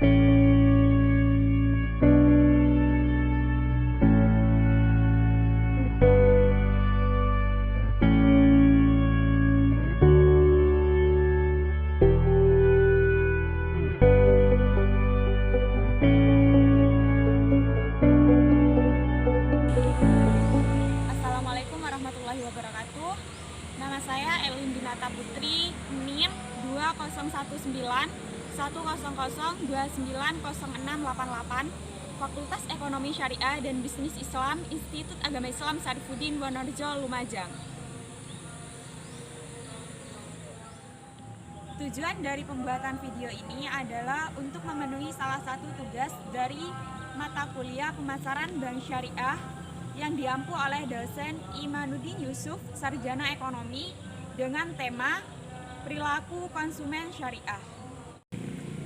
Assalamualaikum warahmatullahi wabarakatuh. Nama saya Elin Dinata Putri, NIM 2019290688, Fakultas Ekonomi Syariah dan Bisnis Islam, Institut Agama Islam Syarifuddin Wonorejo, Lumajang. Tujuan dari pembuatan video ini adalah untuk memenuhi salah satu tugas dari mata kuliah pemasaran Bank Syariah yang diampu oleh dosen Imanuddin Yusuf, Sarjana Ekonomi, dengan tema Perilaku Konsumen Syariah.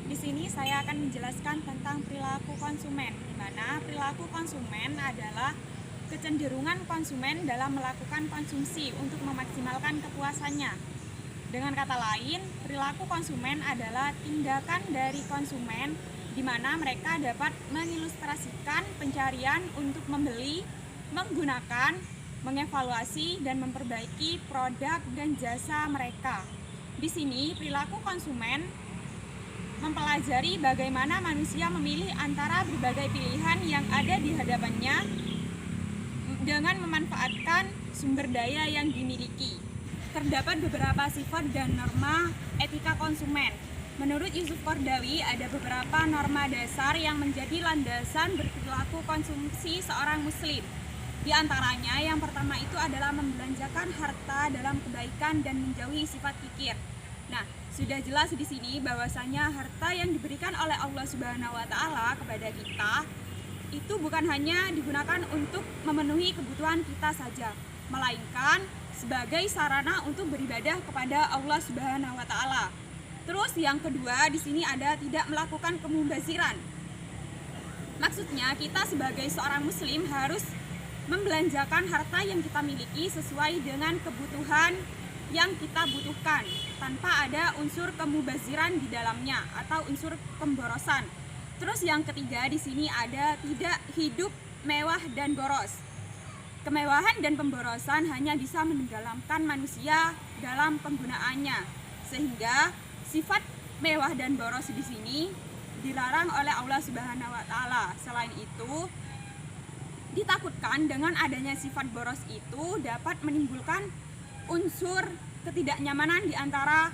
Di sini saya akan menjelaskan tentang perilaku konsumen, di mana perilaku konsumen adalah kecenderungan konsumen dalam melakukan konsumsi untuk memaksimalkan kepuasannya. Dengan kata lain, perilaku konsumen adalah tindakan dari konsumen di mana mereka dapat mengilustrasikan pencarian untuk membeli, menggunakan, mengevaluasi, dan memperbaiki produk dan jasa mereka. Di sini, perilaku konsumen mempelajari bagaimana manusia memilih antara berbagai pilihan yang ada di hadapannya dengan memanfaatkan sumber daya yang dimiliki. Terdapat beberapa sifat dan norma etika konsumen. Menurut Yusuf Qardawi, ada beberapa norma dasar yang menjadi landasan berperilaku konsumsi seorang muslim. Di antaranya, yang pertama itu adalah membelanjakan harta dalam kebaikan dan menjauhi sifat kikir. Nah, sudah jelas di sini bahwasanya harta yang diberikan oleh Allah Subhanahu wa taala kepada kita itu bukan hanya digunakan untuk memenuhi kebutuhan kita saja, melainkan sebagai sarana untuk beribadah kepada Allah Subhanahu wa taala. Terus yang kedua di sini ada tidak melakukan kemubaziran. Maksudnya kita sebagai seorang muslim harus membelanjakan harta yang kita miliki sesuai dengan kebutuhan yang kita butuhkan tanpa ada unsur kemubaziran di dalamnya atau unsur pemborosan. Terus yang ketiga di sini ada tidak hidup mewah dan boros. Kemewahan dan pemborosan hanya bisa menenggelamkan manusia dalam penggunaannya, sehingga sifat mewah dan boros di sini dilarang oleh Allah Subhanahu wa taala. Selain itu, ditakutkan dengan adanya sifat boros itu dapat menimbulkan unsur ketidaknyamanan di antara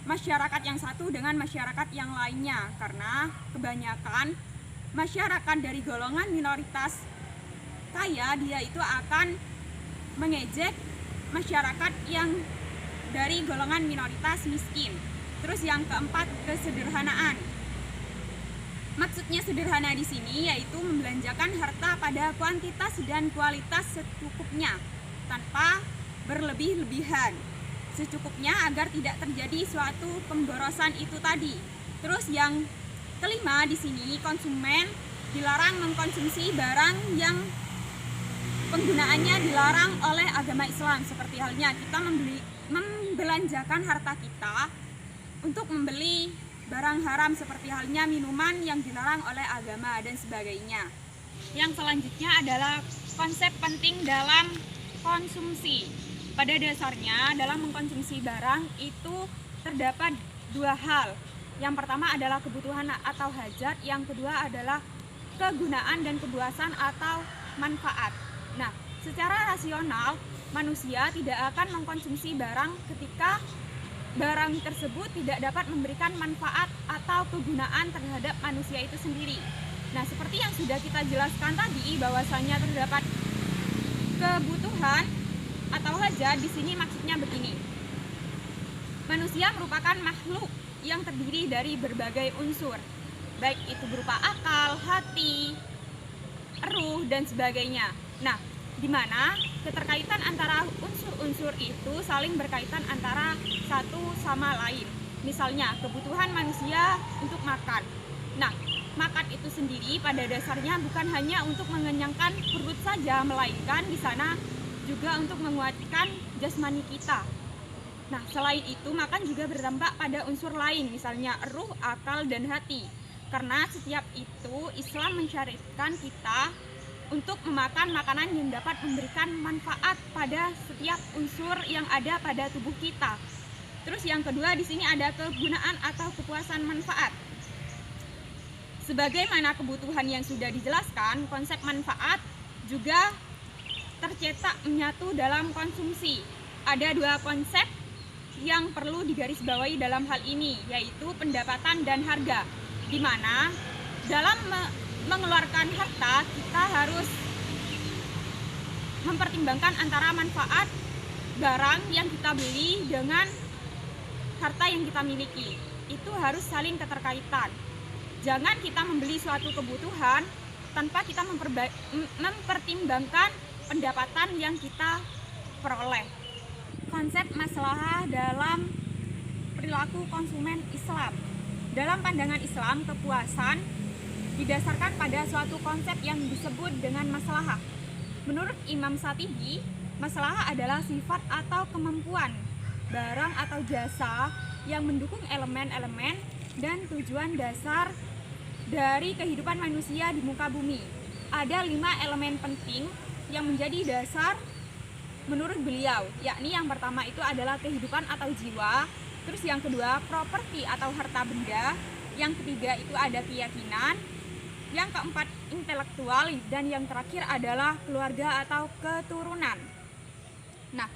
masyarakat yang satu dengan masyarakat yang lainnya, karena kebanyakan masyarakat dari golongan minoritas kaya dia itu akan mengejek masyarakat yang dari golongan minoritas miskin. Terus yang keempat, kesederhanaan. Maksudnya sederhana di sini yaitu membelanjakan harta pada kuantitas dan kualitas secukupnya tanpa berlebih-lebihan. Secukupnya agar tidak terjadi suatu pemborosan itu tadi. Terus yang kelima di sini, konsumen dilarang mengkonsumsi barang yang penggunaannya dilarang oleh agama Islam, seperti halnya kita membelanjakan harta kita untuk membeli barang haram seperti halnya minuman yang dilarang oleh agama dan sebagainya. Yang selanjutnya adalah konsep penting dalam konsumsi. Pada dasarnya dalam mengkonsumsi barang itu terdapat dua hal. Yang pertama adalah kebutuhan atau hajat, yang kedua adalah kegunaan dan kepuasan atau manfaat. Nah, secara rasional manusia tidak akan mengkonsumsi barang ketika barang tersebut tidak dapat memberikan manfaat atau kegunaan terhadap manusia itu sendiri. Nah, seperti yang sudah kita jelaskan tadi bahwasanya terdapat kebutuhan atau hajat, di sini maksudnya begini. Manusia merupakan makhluk yang terdiri dari berbagai unsur, baik itu berupa akal, hati, ruh, dan sebagainya. Nah, di mana keterkaitan antara unsur-unsur itu saling berkaitan antara satu sama lain. Misalnya, kebutuhan manusia untuk makan. Nah, makan itu sendiri pada dasarnya bukan hanya untuk mengenyangkan perut saja, melainkan di sana juga untuk menguatkan jasmani kita. Nah, selain itu, makan juga berdampak pada unsur lain, misalnya ruh, akal, dan hati. Karena setiap itu Islam mensyariatkan kita untuk memakan makanan yang dapat memberikan manfaat pada setiap unsur yang ada pada tubuh kita. Terus yang kedua di sini ada kegunaan atau kepuasan manfaat. Sebagaimana kebutuhan yang sudah dijelaskan, konsep manfaat juga tercetak menyatu dalam konsumsi. Ada dua konsep yang perlu digarisbawahi dalam hal ini, yaitu pendapatan dan harga. Di mana dalam mengeluarkan harta kita harus mempertimbangkan antara manfaat barang yang kita beli dengan harta yang kita miliki. Itu harus saling keterkaitan. Jangan kita membeli suatu kebutuhan tanpa kita mempertimbangkan pendapatan yang kita peroleh. Konsep maslahah dalam perilaku konsumen Islam. Dalam pandangan Islam, kepuasan didasarkan pada suatu konsep yang disebut dengan maslahah. Menurut Imam Shatibi, maslahah adalah sifat atau kemampuan, barang atau jasa yang mendukung elemen-elemen dan tujuan dasar dari kehidupan manusia di muka bumi. Ada 5 elemen penting yang menjadi dasar menurut beliau, yakni yang pertama itu adalah kehidupan atau jiwa. Terus yang kedua, properti atau harta benda. Yang ketiga itu ada keyakinan. Yang keempat, intelektual. Dan yang terakhir adalah keluarga atau keturunan. Nah,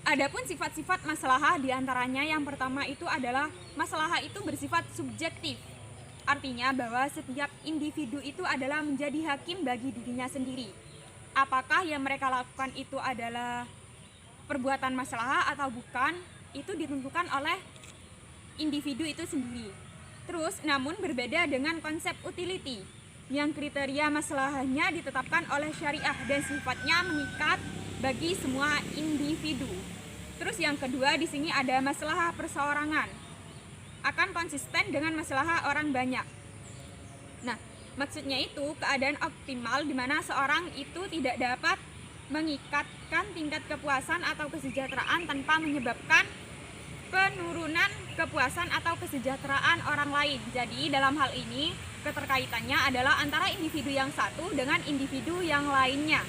adapun sifat-sifat maslahah diantaranya yang pertama itu adalah maslahah itu bersifat subjektif. Artinya bahwa setiap individu itu adalah menjadi hakim bagi dirinya sendiri. Apakah yang mereka lakukan itu adalah perbuatan maslahah atau bukan, itu ditentukan oleh individu itu sendiri. Terus, namun berbeda dengan konsep utility, yang kriteria maslahahnya ditetapkan oleh syariah dan sifatnya mengikat bagi semua individu. Terus yang kedua di sini ada maslahah perseorangan, akan konsisten dengan maslahah orang banyak. Nah, maksudnya itu keadaan optimal di mana seorang itu tidak dapat mengikatkan tingkat kepuasan atau kesejahteraan tanpa menyebabkan penurunan kepuasan atau kesejahteraan orang lain. Jadi dalam hal ini keterkaitannya adalah antara individu yang satu dengan individu yang lainnya.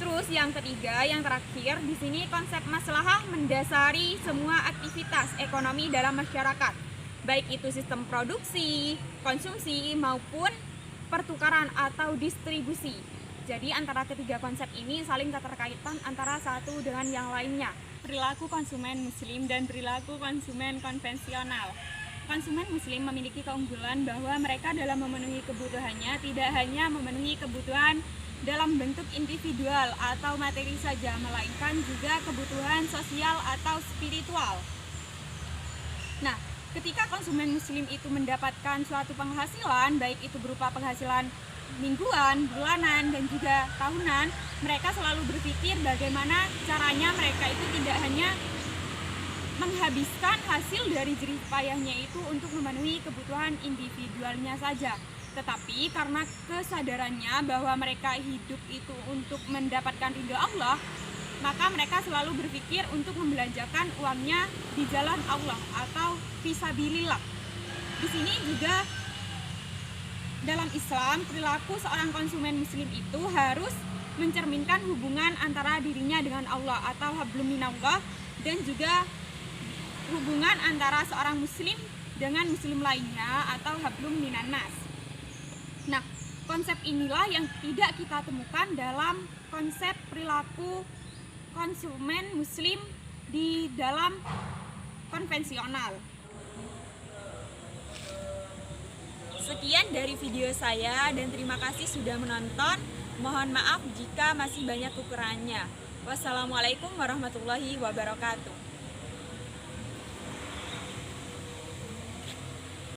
Terus yang ketiga, yang terakhir di sini konsep maslahah mendasari semua aktivitas ekonomi dalam masyarakat, baik itu sistem produksi, konsumsi maupun pertukaran atau distribusi. Jadi antara ketiga konsep ini saling keterkaitan antara satu dengan yang lainnya. Perilaku konsumen muslim dan perilaku konsumen konvensional. Konsumen muslim memiliki keunggulan bahwa mereka dalam memenuhi kebutuhannya tidak hanya memenuhi kebutuhan dalam bentuk individual atau materi saja, melainkan juga kebutuhan sosial atau spiritual. Nah, ketika konsumen muslim itu mendapatkan suatu penghasilan, baik itu berupa penghasilan mingguan, bulanan, dan juga tahunan, mereka selalu berpikir bagaimana caranya mereka itu tidak hanya menghabiskan hasil dari jerih payahnya itu untuk memenuhi kebutuhan individualnya saja, tetapi karena kesadarannya bahwa mereka hidup itu untuk mendapatkan ridho Allah, maka mereka selalu berpikir untuk membelanjakan uangnya di jalan Allah atau fisabilillah. Di sini juga dalam Islam, perilaku seorang konsumen muslim itu harus mencerminkan hubungan antara dirinya dengan Allah atau hablum minallah, dan juga hubungan antara seorang muslim dengan muslim lainnya atau hablum minannas. Nah, konsep inilah yang tidak kita temukan dalam konsep perilaku konsumen muslim di dalam konvensional. Sekian dari video saya dan terima kasih sudah menonton. Mohon maaf jika masih banyak kekurangannya. Wassalamualaikum warahmatullahi wabarakatuh.